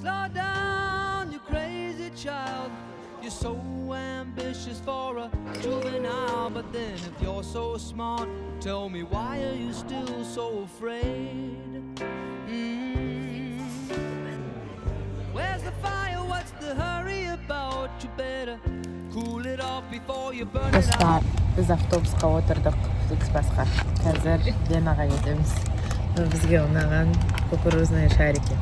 Slow down, you crazy child. You're so ambitious for a juvenile, but then if you're so smart, tell me why are you still so afraid? Where's the fire? What's the hurry about? You better cool it off before you burn it Dostlar, out. biz avtobusga o'tirdik Flixbusga. Hozir Venaga ketamiz. Bizga unagan кукурузные шарики.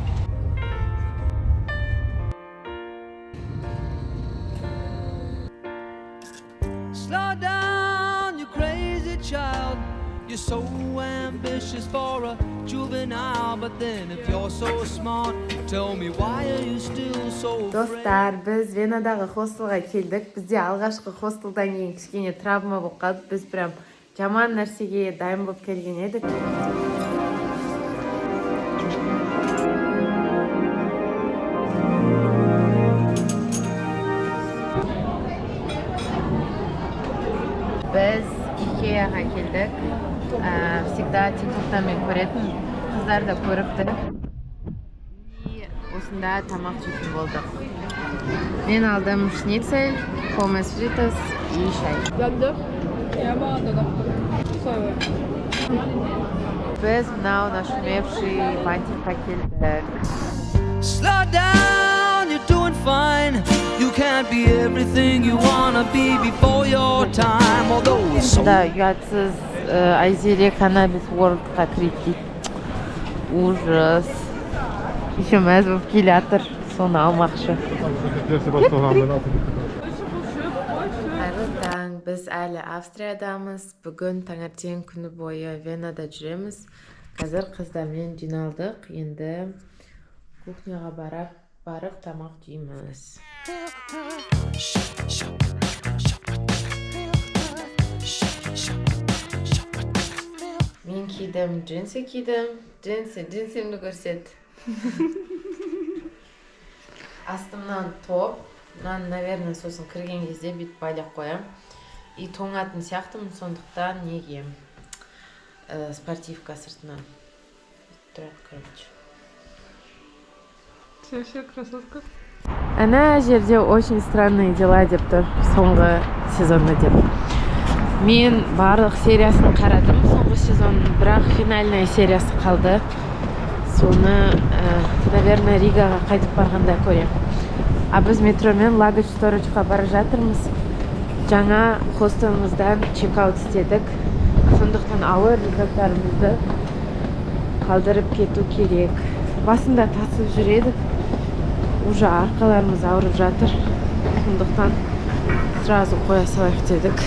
Slow down, you crazy child. You're so ambitious for a juvenile, but then if you're so smart, tell me why are you still so afraid? Dostlar, biz Venadagi hostelga keldik. Bizde alғашқы hosteldan keyin kichkina travma bo'lib qoldi. Biz прям jomon narsaga dayim bo'lib kelgan edik. Biz Ikea'ga keldik. Всегда TikTok'tan men ko'rdim. Qizlar da ko'ribdi. Osunda tamoq yeyib bo'ldik. Men aldım schnitzel, pommes frites и чай. Yandı. Yamağında da. Sonra. Biz now нашумевший мантикка келдик. Slow down, you're doing fine. You can't be everything you wanna be before your time. Although it's so Да, ұятсыз Айзере Cannabis World'қа кіреді. Ужас. Еще мәз болып келатыр. Соны алмақшы. Қайырлы таң, біз әлі Австриядамыз. Бүгін таңертең күні бойы Венада жүреміз. Қазір қыздармен жиналдық. Енді кухняға барып тамақ жейміз. Мен кидім, джинсы кидім. Джинсімді көрсет. Астымнан топ. Мен, наверное, сосын кірген кезде бүйтіп байлап қоям. И тоңатын сияқтымын, сондықтан неге спортивка сыртынан. Тұрады, короче. Вообще красотка. Ана жерде очень странные дела деп тұр, соңғы сезонда деп. Мен барлық сериясын қарадым, соңғы сезонның, бірақ финальная сериясы қалды. Соны, наверное, Ригаға қайтып барғанда көрем. А біз метромен Лагач Сторочқа бара жатырмыз. Жаңа хостеліміздан чекаут істедік. Сондықтан ауыр рюкзактарымызды қалдырып кету керек. Басында тасып жүредік. Уже арқаларымыз ауырып жатыр. Сондықтан сразу қоя салайық дедік.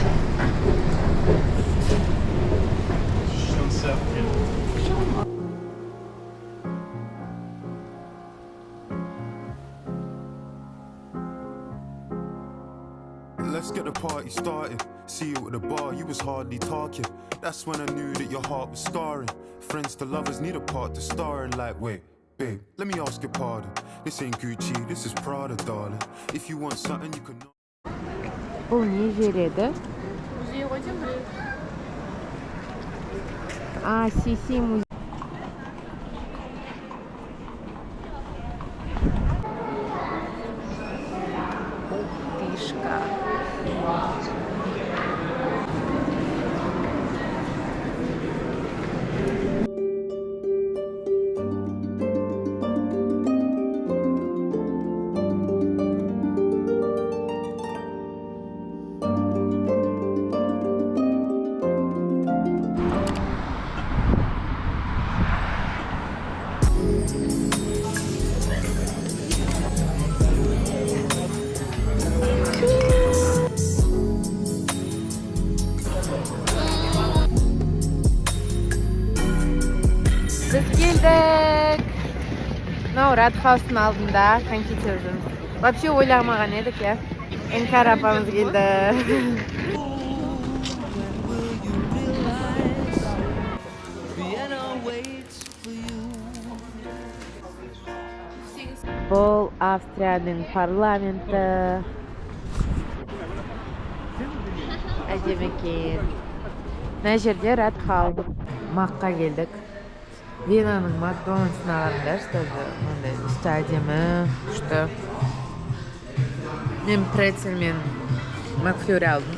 Let's get the party started. See you at the bar, you was hardly talking. That's when I knew that your heart was scarring. Friends to lovers need a part to star in. Like, wait, babe, let me ask your pardon. This ain't Gucci, this is Prada, darling. If you want something, you can... Бұл не жер еді? Музей ғой деймін. Сиси музей. Тишка. Biz keldik. Мынау Радхаустың алдында конфетер жүрміз. Вообще ойламаған едік, я. Энкар апамыз келді. Бұл Австрияның парламенті. Әдемі екен. Мына жерде Радхаус. Маққа келдік. Венаның Макдональдсын аларыңдаршы тоже мындай үстү әдемі күшті. Мен прецель мен макфлюри алдым.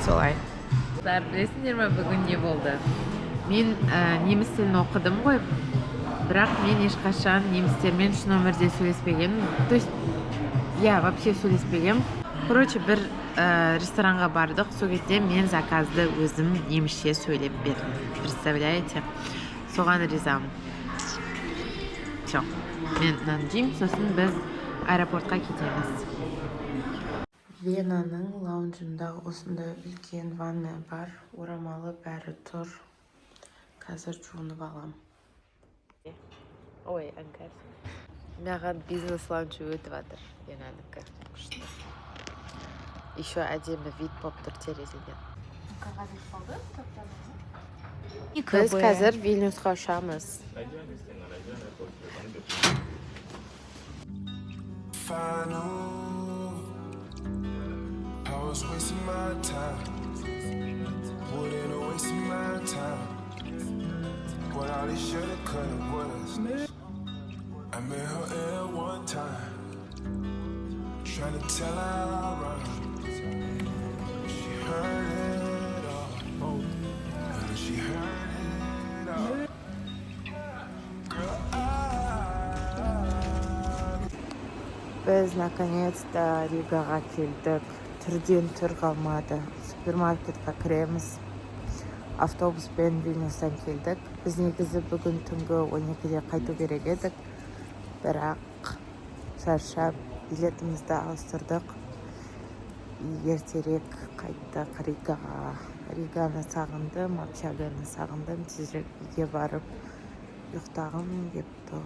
Солай. Білесіңдер ме, бүгін не болды? Мен неміс тілін оқыдым ғой, бірақ мен ешқашан немістермен шын өмірде сөйлеспеген. То есть, вообще сөйлеспеген. Короче, бір ресторанға бардық, сол кезде мен заказды өзім немісше сөйлеп бердім. Представляете? Соған ризамын. Все. Мен мынаны жеймін, сосын біз аэропортқа кетеміз. Венаның лаунжында осындай үлкен ванна бар, орамалы бәрі тұр. Қазір жуынып алам. Ой, әңкәр. Маған бизнес лаунжы өтіп жатыр, Венанікі. Күшті. Еще әдемі вид болып тұр терезеден. Біз қазір Вильнюсқа ұшамыз. I was wasting my time, wouldn't have wasted my time. What all this shoulda, coulda, woulda. I met her at one time, trying to tell her I run. She heard it all, she heard it all. Girl, Біз наконец-то Ригаға келдік. Түрден түр қалмады. Супермаркетқа кіреміз. Автобуспен Вильнюстан келдік. Біз негізі бүгін түнгі 12-де қайту керек едік. Бірақ шаршап билетімізді ауыстырдық. Ертерек қайттық Ригаға. Риганы сағындым, общаганы сағындым. Тезірек үйге барып ұйықтағым кеп тұр.